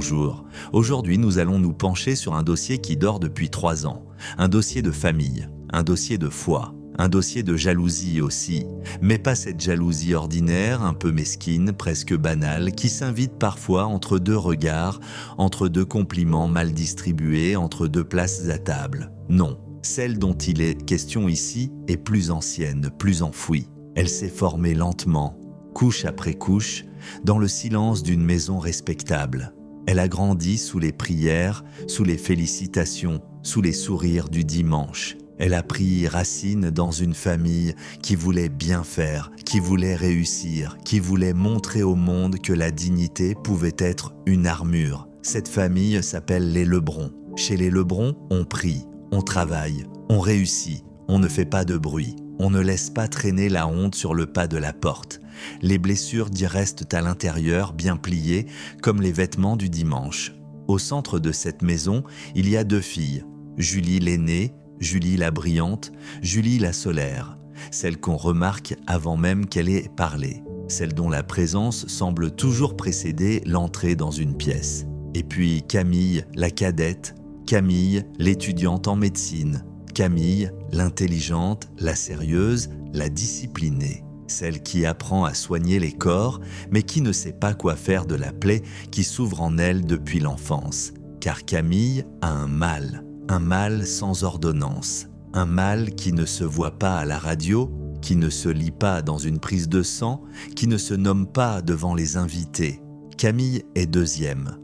bonjour. Aujourd'hui, nous allons nous pencher sur un dossier qui dort depuis 3 ans. Un dossier de famille, un dossier de foi, un dossier de jalousie aussi. Mais pas cette jalousie ordinaire, un peu mesquine, presque banale, qui s'invite parfois entre 2 regards, entre 2 compliments mal distribués, entre 2 places à table. Non, celle dont il est question ici est plus ancienne, plus enfouie. Elle s'est formée lentement, couche après couche, dans le silence d'une maison respectable. Elle a grandi sous les prières, sous les félicitations, sous les sourires du dimanche. Elle a pris racine dans une famille qui voulait bien faire, qui voulait réussir, qui voulait montrer au monde que la dignité pouvait être une armure. Cette famille s'appelle les Lebrun. Chez les Lebrun, on prie, on travaille, on réussit, on ne fait pas de bruit. On ne laisse pas traîner la honte sur le pas de la porte. Les blessures d'y restent à l'intérieur, bien pliées, comme les vêtements du dimanche. Au centre de cette maison, il y a 2 filles. Julie l'aînée, Julie la brillante, Julie la solaire. Celle qu'on remarque avant même qu'elle ait parlé. Celle dont la présence semble toujours précéder l'entrée dans une pièce. Et puis Camille, la cadette, Camille, l'étudiante en médecine. Camille, l'intelligente, la sérieuse, la disciplinée. Celle qui apprend à soigner les corps, mais qui ne sait pas quoi faire de la plaie qui s'ouvre en elle depuis l'enfance. Car Camille a un mal sans ordonnance. Un mal qui ne se voit pas à la radio, qui ne se lit pas dans une prise de sang, qui ne se nomme pas devant les invités. Camille est deuxième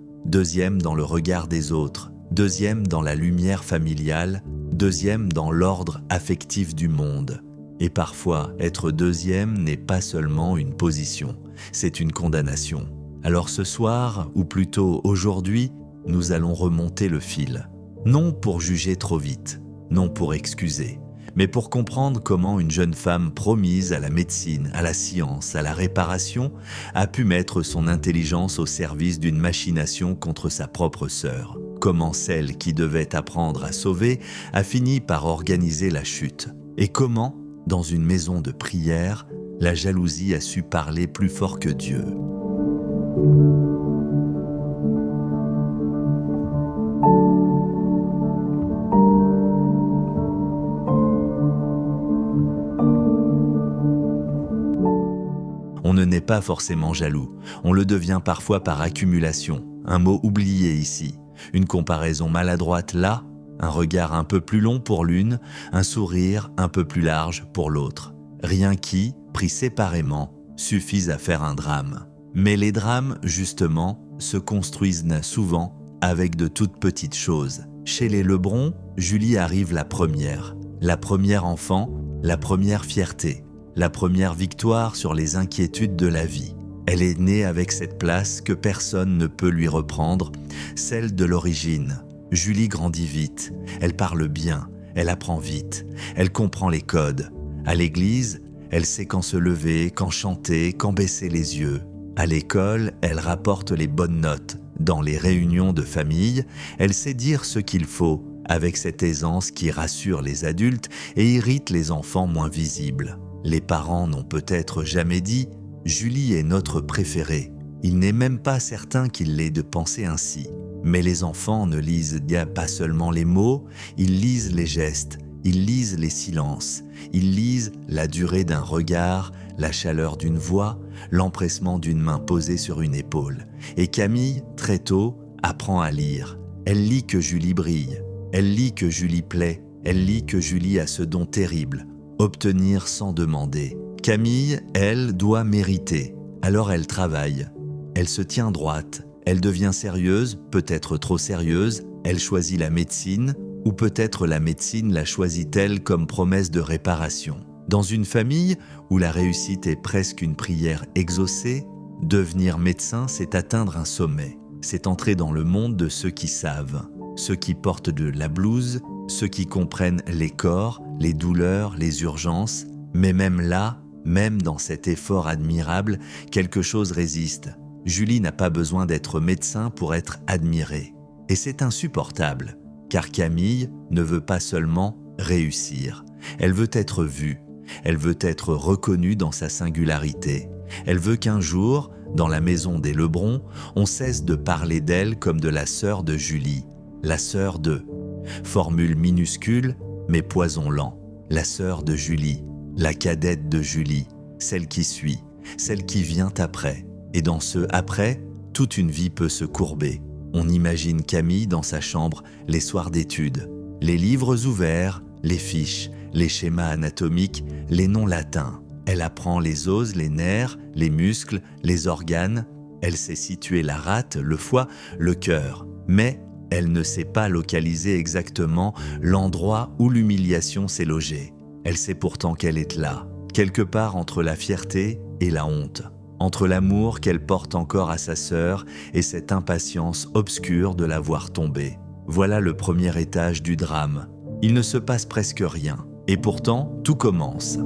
dans le regard des autres, deuxième dans la lumière familiale, deuxième dans l'ordre affectif du monde. Et parfois, être deuxième n'est pas seulement une position, c'est une condamnation. Alors ce soir, ou plutôt aujourd'hui, nous allons remonter le fil. Non pour juger trop vite, non pour excuser, mais pour comprendre comment une jeune femme promise à la médecine, à la science, à la réparation, a pu mettre son intelligence au service d'une machination contre sa propre sœur. Comment celle qui devait apprendre à sauver a fini par organiser la chute. Et comment, dans une maison de prière, la jalousie a su parler plus fort que Dieu. On ne naît pas forcément jaloux, on le devient parfois par accumulation, un mot oublié ici. Une comparaison maladroite là, un regard un peu plus long pour l'une, un sourire un peu plus large pour l'autre. Rien qui, pris séparément, suffise à faire un drame. Mais les drames, justement, se construisent souvent avec de toutes petites choses. Chez les Lebrun, Julie arrive la première enfant, la première fierté, la première victoire sur les inquiétudes de la vie. Elle est née avec cette place que personne ne peut lui reprendre, celle de l'origine. Julie grandit vite, elle parle bien, elle apprend vite, elle comprend les codes. À l'église, elle sait quand se lever, quand chanter, quand baisser les yeux. À l'école, elle rapporte les bonnes notes. Dans les réunions de famille, elle sait dire ce qu'il faut, avec cette aisance qui rassure les adultes et irrite les enfants moins visibles. Les parents n'ont peut-être jamais dit « Julie est notre préférée ». Il n'est même pas certain qu'il l'ait de penser ainsi. Mais les enfants ne lisent pas seulement les mots, ils lisent les gestes, ils lisent les silences, ils lisent la durée d'un regard, la chaleur d'une voix, l'empressement d'une main posée sur une épaule. Et Camille, très tôt, apprend à lire. Elle lit que Julie brille, elle lit que Julie plaît, elle lit que Julie a ce don terrible, obtenir sans demander. Camille, elle, doit mériter. Alors elle travaille. Elle se tient droite. Elle devient sérieuse, peut-être trop sérieuse. Elle choisit la médecine, ou peut-être la médecine la choisit-elle comme promesse de réparation. Dans une famille où la réussite est presque une prière exaucée, devenir médecin, c'est atteindre un sommet. C'est entrer dans le monde de ceux qui savent, ceux qui portent de la blouse, ceux qui comprennent les corps, les douleurs, les urgences. Mais même là, même dans cet effort admirable, quelque chose résiste. Julie n'a pas besoin d'être médecin pour être admirée. Et c'est insupportable, car Camille ne veut pas seulement réussir. Elle veut être vue, elle veut être reconnue dans sa singularité. Elle veut qu'un jour, Dans la maison des Lebrun, on cesse de parler d'elle comme de la sœur de Julie, la sœur de. Formule minuscule, mais poison lent. La sœur de Julie, la cadette de Julie, celle qui suit, celle qui vient après. Et dans ce « après », toute une vie peut se courber. On imagine Camille dans sa chambre les soirs d'études. Les livres ouverts, les fiches, les schémas anatomiques, les noms latins. Elle apprend les os, les nerfs, les muscles, les organes. Elle sait situer la rate, le foie, le cœur. Mais elle ne sait pas localiser exactement l'endroit où l'humiliation s'est logée. Elle sait pourtant qu'elle est là, quelque part entre la fierté et la honte, entre l'amour qu'elle porte encore à sa sœur et cette impatience obscure de la voir tomber. Voilà le premier étage du drame. Il ne se passe presque rien, et pourtant tout commence.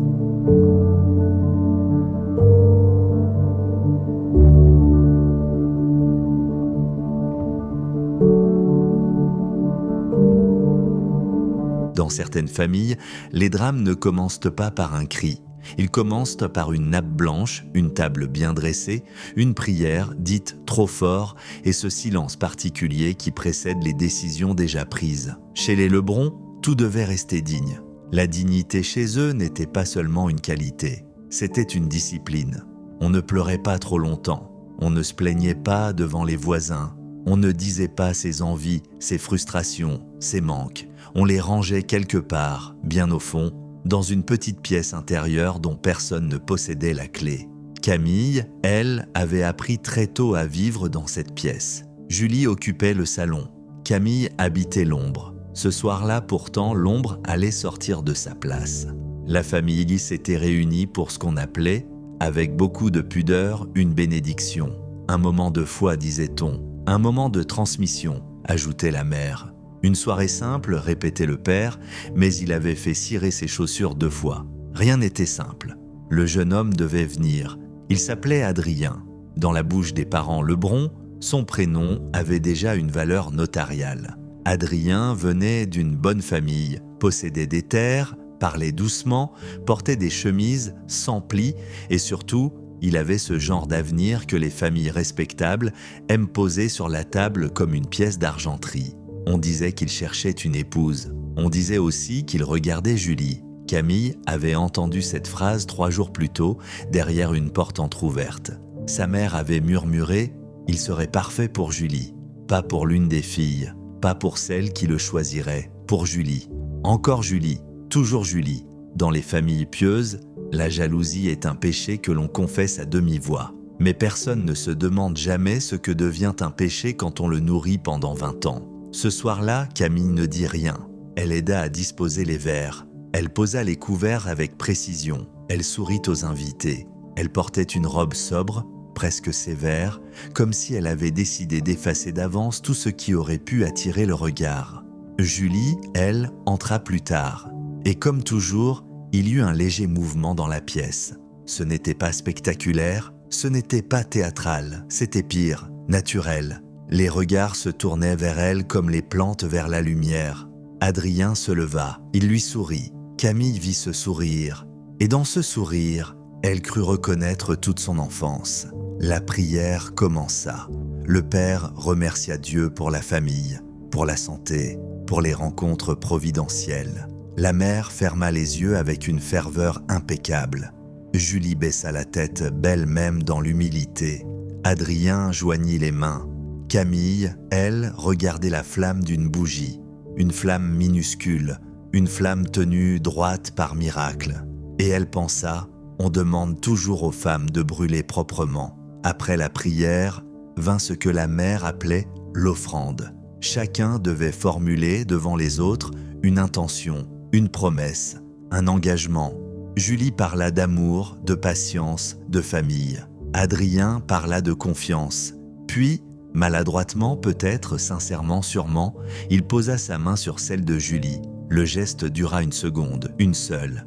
Dans certaines familles, les drames ne commencent pas par un cri. Ils commencent par une nappe blanche, une table bien dressée, une prière dite trop fort et ce silence particulier qui précède les décisions déjà prises. Chez les Lebrun, tout devait rester digne. La dignité chez eux n'était pas seulement une qualité, c'était une discipline. On ne pleurait pas trop longtemps, on ne se plaignait pas devant les voisins, on ne disait pas ses envies, ses frustrations, ses manques. On les rangeait quelque part, bien au fond, dans une petite pièce intérieure dont personne ne possédait la clé. Camille, elle, avait appris très tôt à vivre dans cette pièce. Julie occupait le salon. Camille habitait l'ombre. Ce soir-là, pourtant, l'ombre allait sortir de sa place. La famille s'était réunie pour ce qu'on appelait, avec beaucoup de pudeur, une bénédiction. Un moment de foi, disait-on. Un moment de transmission, ajoutait la mère. Une soirée simple, répétait le père, mais il avait fait cirer ses chaussures 2 fois. Rien n'était simple. Le jeune homme devait venir. Il s'appelait Adrien. Dans la bouche des parents Lebrun, son prénom avait déjà une valeur notariale. Adrien venait d'une bonne famille, possédait des terres, parlait doucement, portait des chemises sans plis et surtout, il avait ce genre d'avenir que les familles respectables aiment poser sur la table comme une pièce d'argenterie. On disait qu'il cherchait une épouse. On disait aussi qu'il regardait Julie. Camille avait entendu cette phrase 3 jours plus tôt, derrière une porte entr'ouverte. Sa mère avait murmuré « Il serait parfait pour Julie. Pas pour l'une des filles, pas pour celle qui le choisirait, pour Julie. Encore Julie, toujours Julie. Dans les familles pieuses, la jalousie est un péché que l'on confesse à demi-voix. Mais personne ne se demande jamais ce que devient un péché quand on le nourrit pendant 20 ans. Ce soir-là, Camille ne dit rien. Elle aida à disposer les verres. Elle posa les couverts avec précision. Elle sourit aux invités. Elle portait une robe sobre, presque sévère, comme si elle avait décidé d'effacer d'avance tout ce qui aurait pu attirer le regard. Julie, elle, entra plus tard. Et comme toujours, il y eut un léger mouvement dans la pièce. Ce n'était pas spectaculaire, ce n'était pas théâtral, c'était pire, naturel. Les regards se tournaient vers elle comme les plantes vers la lumière. Adrien se leva, il lui sourit. Camille vit ce sourire. Et dans ce sourire, elle crut reconnaître toute son enfance. La prière commença. Le père remercia Dieu pour la famille, pour la santé, pour les rencontres providentielles. La mère ferma les yeux avec une ferveur impeccable. Julie baissa la tête, belle même dans l'humilité. Adrien joignit les mains. Camille, elle, regardait la flamme d'une bougie, une flamme minuscule, une flamme tenue droite par miracle. Et elle pensa, on demande toujours aux femmes de brûler proprement. Après la prière, vint ce que la mère appelait l'offrande. Chacun devait formuler devant les autres une intention, une promesse, un engagement. Julie parla d'amour, de patience, de famille. Adrien parla de confiance. Puis, maladroitement, peut-être, sincèrement, sûrement, il posa sa main sur celle de Julie. Le geste dura une seconde, une seule.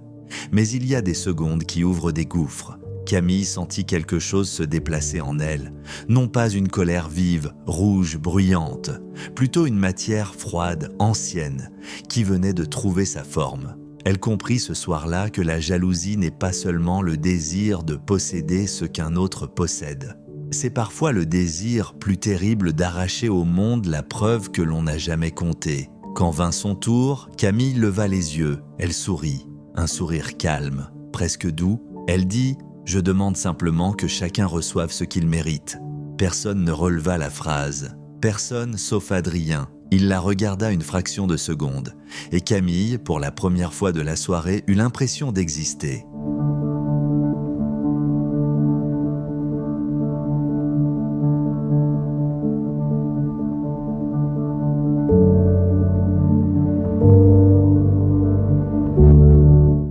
Mais il y a des secondes qui ouvrent des gouffres. Camille sentit quelque chose se déplacer en elle. Non pas une colère vive, rouge, bruyante, plutôt une matière froide, ancienne, qui venait de trouver sa forme. Elle comprit ce soir-là que la jalousie n'est pas seulement le désir de posséder ce qu'un autre possède. c'est parfois le désir plus terrible d'arracher au monde la preuve que l'on n'a jamais comptée. Quand vint son tour, Camille leva les yeux, elle sourit, un sourire calme, presque doux. Elle dit « Je demande simplement que chacun reçoive ce qu'il mérite ». Personne ne releva la phrase, personne sauf Adrien. Il la regarda une fraction de seconde, et Camille, pour la première fois de la soirée, eut l'impression d'exister.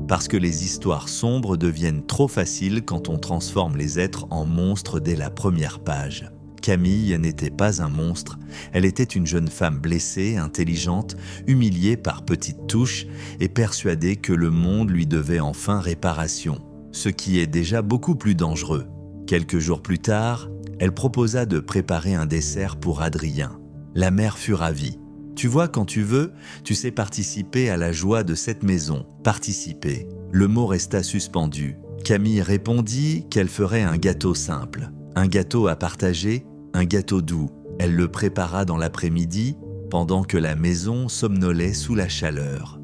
Parce que les histoires sombres deviennent trop faciles quand on transforme les êtres en monstres dès la première page. Camille n'était pas un monstre, elle était une jeune femme blessée, intelligente, humiliée par petites touches et persuadée que le monde lui devait enfin réparation, ce qui est déjà beaucoup plus dangereux. Quelques jours plus tard, elle proposa de préparer un dessert pour Adrien. La mère fut ravie. Tu vois, quand tu veux, tu sais participer à la joie de cette maison. Participer. Le mot resta suspendu. Camille répondit qu'elle ferait un gâteau simple. Un gâteau à partager, un gâteau doux. Elle le prépara dans l'après-midi, pendant que la maison somnolait sous la chaleur.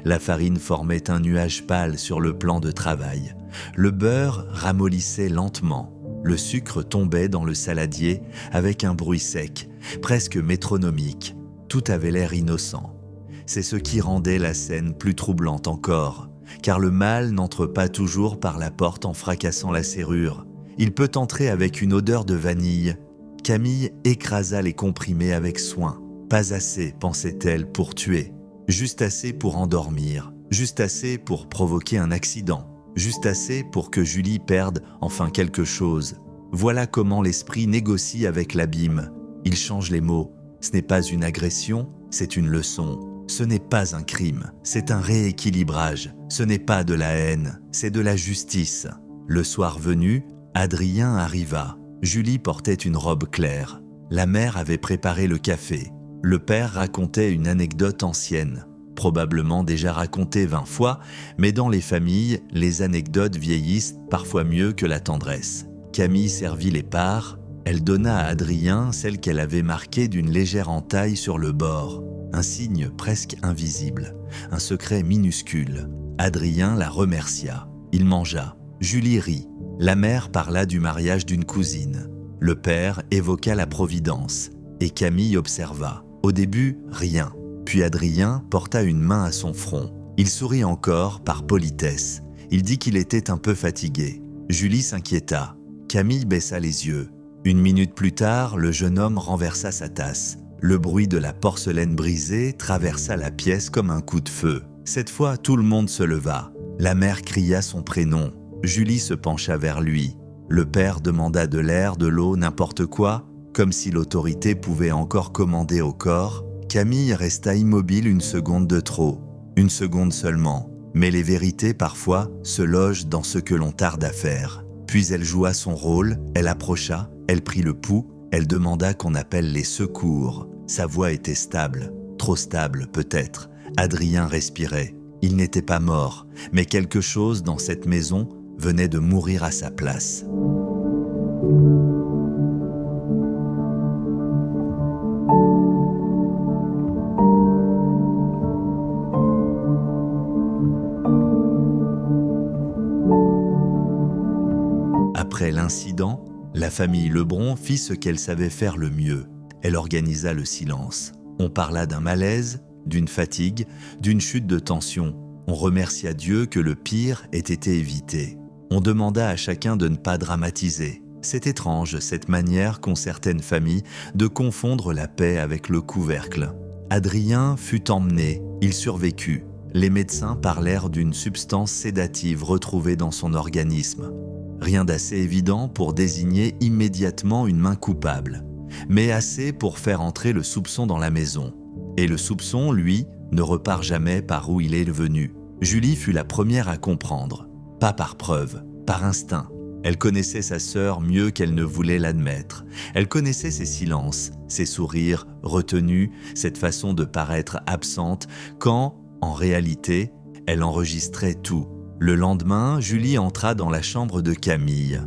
La farine formait un nuage pâle sur le plan de travail. Le beurre ramollissait lentement. Le sucre tombait dans le saladier avec un bruit sec, presque métronomique. Tout avait l'air innocent. C'est ce qui rendait la scène plus troublante encore, car le mal n'entre pas toujours par la porte en fracassant la serrure. Il peut entrer avec une odeur de vanille. Camille écrasa les comprimés avec soin. Pas assez, pensait-elle, pour tuer. Juste assez pour endormir. Juste assez pour provoquer un accident. Juste assez pour que Julie perde enfin quelque chose. Voilà comment l'esprit négocie avec l'abîme. Il change les mots. Ce n'est pas une agression, c'est une leçon. Ce n'est pas un crime, c'est un rééquilibrage. Ce n'est pas de la haine, c'est de la justice. Le soir venu, Adrien arriva. Julie portait une robe claire. La mère avait préparé le café. Le père racontait une anecdote ancienne, probablement déjà racontée 20 fois, mais dans les familles, les anecdotes vieillissent parfois mieux que la tendresse. Camille servit les parts. Elle donna à Adrien celle qu'elle avait marquée d'une légère entaille sur le bord, un signe presque invisible, un secret minuscule. Adrien la remercia. Il mangea. Julie rit. La mère parla du mariage d'une cousine. Le père évoqua la Providence, et Camille observa. Au début, rien. Puis Adrien porta une main à son front. Il sourit encore par politesse. Il dit qu'il était un peu fatigué. Julie s'inquiéta. Camille baissa les yeux. Une minute plus tard, le jeune homme renversa sa tasse. Le bruit de la porcelaine brisée traversa la pièce comme un coup de feu. Cette fois, tout le monde se leva. La mère cria son prénom. Julie se pencha vers lui. Le père demanda de l'air, de l'eau, n'importe quoi, comme si l'autorité pouvait encore commander au corps. Camille resta immobile une seconde de trop. Une seconde seulement. Mais les vérités, parfois, se logent dans ce que l'on tarde à faire. Puis elle joua son rôle, elle approcha, elle prit le pouls, elle demanda qu'on appelle les secours. Sa voix était stable, trop stable peut-être. Adrien respirait. Il n'était pas mort, mais quelque chose dans cette maison venait de mourir à sa place. Après l'incident, la famille Lebron fit ce qu'elle savait faire le mieux. Elle organisa le silence. On parla d'un malaise, d'une fatigue, d'une chute de tension. On remercia Dieu que le pire ait été évité. On demanda à chacun de ne pas dramatiser. C'est étrange, cette manière qu'ont certaines familles de confondre la paix avec le couvercle. Adrien fut emmené, il survécut. Les médecins parlèrent d'une substance sédative retrouvée dans son organisme. Rien d'assez évident pour désigner immédiatement une main coupable, mais assez pour faire entrer le soupçon dans la maison. Et le soupçon, lui, ne repart jamais par où il est venu. Julie fut la première à comprendre, pas par preuve, par instinct. Elle connaissait sa sœur mieux qu'elle ne voulait l'admettre. Elle connaissait ses silences, ses sourires retenus, cette façon de paraître absente quand, en réalité, elle enregistrait tout. Le lendemain, Julie entra dans la chambre de Camille.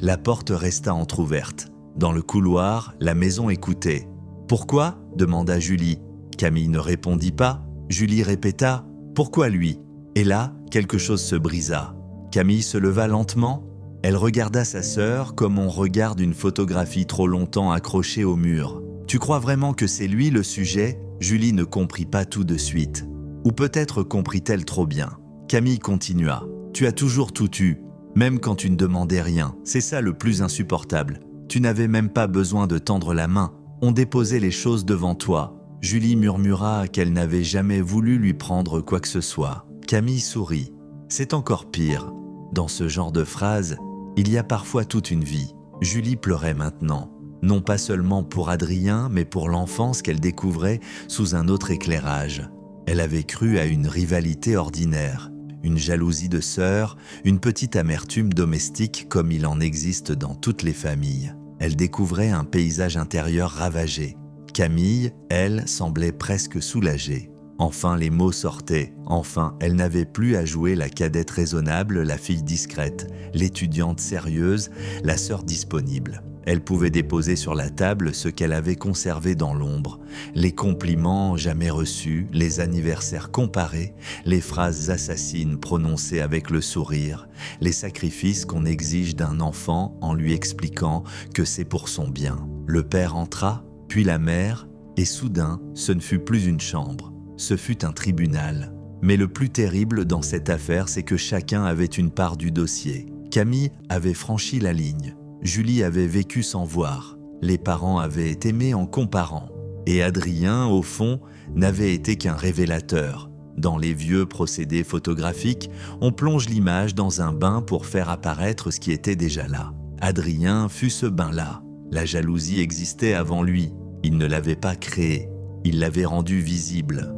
La porte resta entr'ouverte. Dans le couloir, la maison écoutait. « Pourquoi ?» demanda Julie. Camille ne répondit pas. Julie répéta « Pourquoi lui ?» Et là, quelque chose se brisa. Camille se leva lentement. Elle regarda sa sœur comme on regarde une photographie trop longtemps accrochée au mur. « Tu crois vraiment que c'est lui le sujet ?» Julie ne comprit pas tout de suite. Ou peut-être comprit-elle trop bien. Camille continua. « Tu as toujours tout eu, même quand tu ne demandais rien. C'est ça le plus insupportable. Tu n'avais même pas besoin de tendre la main. On déposait les choses devant toi. » Julie murmura qu'elle n'avait jamais voulu lui prendre quoi que ce soit. Camille sourit. C'est encore pire. Dans ce genre de phrase, il y a parfois toute une vie. Julie pleurait maintenant. Non pas seulement pour Adrien, mais pour l'enfance qu'elle découvrait sous un autre éclairage. Elle avait cru à une rivalité ordinaire, une jalousie de sœur, une petite amertume domestique comme il en existe dans toutes les familles. Elle découvrait un paysage intérieur ravagé. Camille, elle, semblait presque soulagée. Enfin, les mots sortaient. Enfin, elle n'avait plus à jouer la cadette raisonnable, la fille discrète, l'étudiante sérieuse, la sœur disponible. Elle pouvait déposer sur la table ce qu'elle avait conservé dans l'ombre, les compliments jamais reçus, les anniversaires comparés, les phrases assassines prononcées avec le sourire, les sacrifices qu'on exige d'un enfant en lui expliquant que c'est pour son bien. Le père entra, puis la mère, et soudain, ce ne fut plus une chambre, ce fut un tribunal. Mais le plus terrible dans cette affaire, c'est que chacun avait une part du dossier. Camille avait franchi la ligne. Julie avait vécu sans voir, les parents avaient aimé en comparant, et Adrien, au fond, n'avait été qu'un révélateur. Dans les vieux procédés photographiques, on plonge l'image dans un bain pour faire apparaître ce qui était déjà là. Adrien fut ce bain-là. La jalousie existait avant lui, il ne l'avait pas créée, il l'avait rendue visible.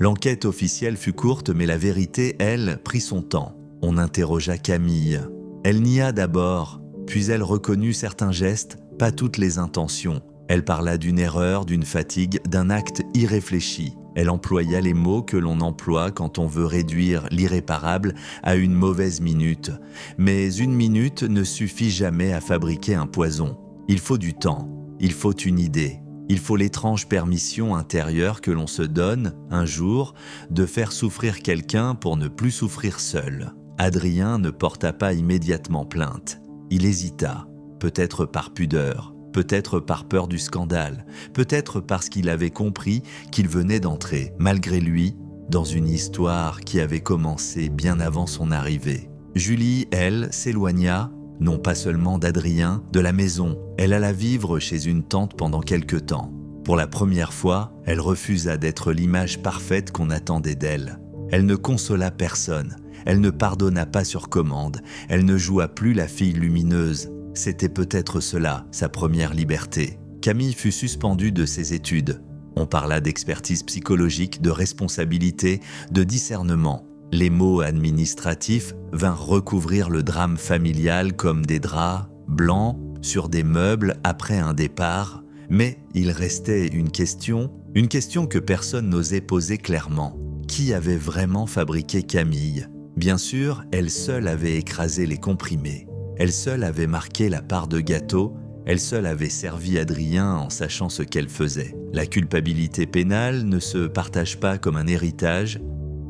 L'enquête officielle fut courte, mais la vérité, elle, prit son temps. On interrogea Camille. Elle nia d'abord, puis elle reconnut certains gestes, pas toutes les intentions. Elle parla d'une erreur, d'une fatigue, d'un acte irréfléchi. Elle employa les mots que l'on emploie quand on veut réduire l'irréparable à une mauvaise minute. Mais une minute ne suffit jamais à fabriquer un poison. Il faut du temps, il faut une idée. Il faut l'étrange permission intérieure que l'on se donne, un jour, de faire souffrir quelqu'un pour ne plus souffrir seul. Adrien ne porta pas immédiatement plainte. Il hésita, peut-être par pudeur, peut-être par peur du scandale, peut-être parce qu'il avait compris qu'il venait d'entrer, malgré lui, dans une histoire qui avait commencé bien avant son arrivée. Julie, elle, s'éloigna, non pas seulement d'Adrien, de la maison. Elle alla vivre chez une tante pendant quelque temps. Pour la première fois, elle refusa d'être l'image parfaite qu'on attendait d'elle. Elle ne consola personne, elle ne pardonna pas sur commande, elle ne joua plus la fille lumineuse. C'était peut-être cela, sa première liberté. Camille fut suspendue de ses études. On parla d'expertise psychologique, de responsabilité, de discernement. Les mots administratifs vinrent recouvrir le drame familial comme des draps blancs sur des meubles après un départ, mais il restait une question que personne n'osait poser clairement. Qui avait vraiment fabriqué Camille ? Bien sûr, elle seule avait écrasé les comprimés. Elle seule avait marqué la part de gâteau, elle seule avait servi Adrien en sachant ce qu'elle faisait. La culpabilité pénale ne se partage pas comme un héritage,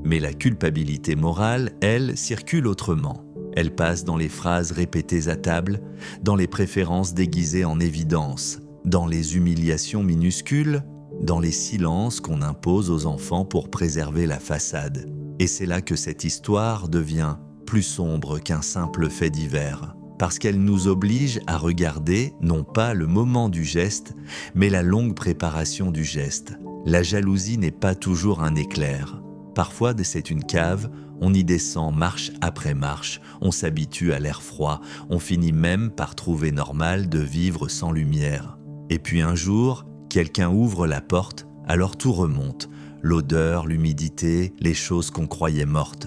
mais la culpabilité morale, elle, circule autrement. Elle passe dans les phrases répétées à table, dans les préférences déguisées en évidence, dans les humiliations minuscules, dans les silences qu'on impose aux enfants pour préserver la façade. Et c'est là que cette histoire devient plus sombre qu'un simple fait divers, parce qu'elle nous oblige à regarder non pas le moment du geste, mais la longue préparation du geste. La jalousie n'est pas toujours un éclair. Parfois, c'est une cave, on y descend marche après marche, on s'habitue à l'air froid, on finit même par trouver normal de vivre sans lumière. Et puis un jour, quelqu'un ouvre la porte, alors tout remonte, l'odeur, l'humidité, les choses qu'on croyait mortes.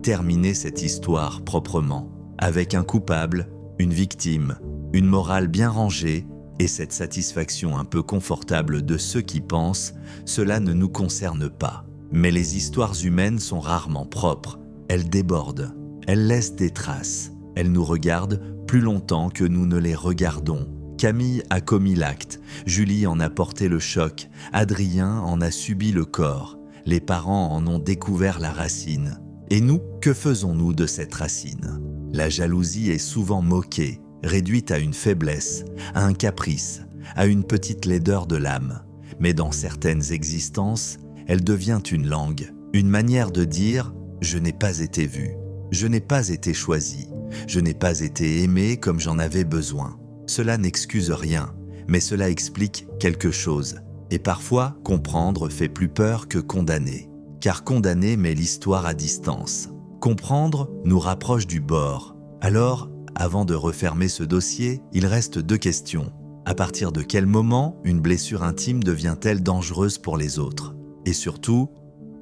terminer cette histoire proprement, avec un coupable, une victime, une morale bien rangée et cette satisfaction un peu confortable de ceux qui pensent « cela ne nous concerne pas ». Mais les histoires humaines sont rarement propres, elles débordent, elles laissent des traces, elles nous regardent plus longtemps que nous ne les regardons. Camille a commis l'acte, Julie en a porté le choc, Adrien en a subi le corps, les parents en ont découvert la racine. Et nous, que faisons-nous de cette racine? La jalousie est souvent moquée, réduite à une faiblesse, à un caprice, à une petite laideur de l'âme. Mais dans certaines existences, elle devient une langue, une manière de dire « je n'ai pas été vu, je n'ai pas été choisi, je n'ai pas été aimé comme j'en avais besoin ». Cela n'excuse rien, mais cela explique quelque chose. Et parfois, comprendre fait plus peur que condamner. Car condamner met l'histoire à distance. Comprendre nous rapproche du bord. Alors, avant de refermer ce dossier, il reste 2 questions. À partir de quel moment une blessure intime devient-elle dangereuse pour les autres? Et surtout,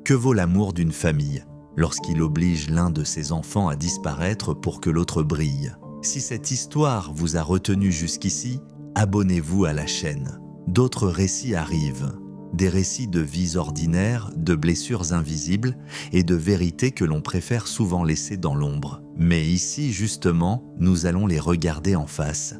que vaut l'amour d'une famille lorsqu'il oblige l'un de ses enfants à disparaître pour que l'autre brille? Si cette histoire vous a retenu jusqu'ici, abonnez-vous à la chaîne. D'autres récits arrivent. Des récits de vies ordinaires, de blessures invisibles et de vérités que l'on préfère souvent laisser dans l'ombre. Mais ici, justement, nous allons les regarder en face.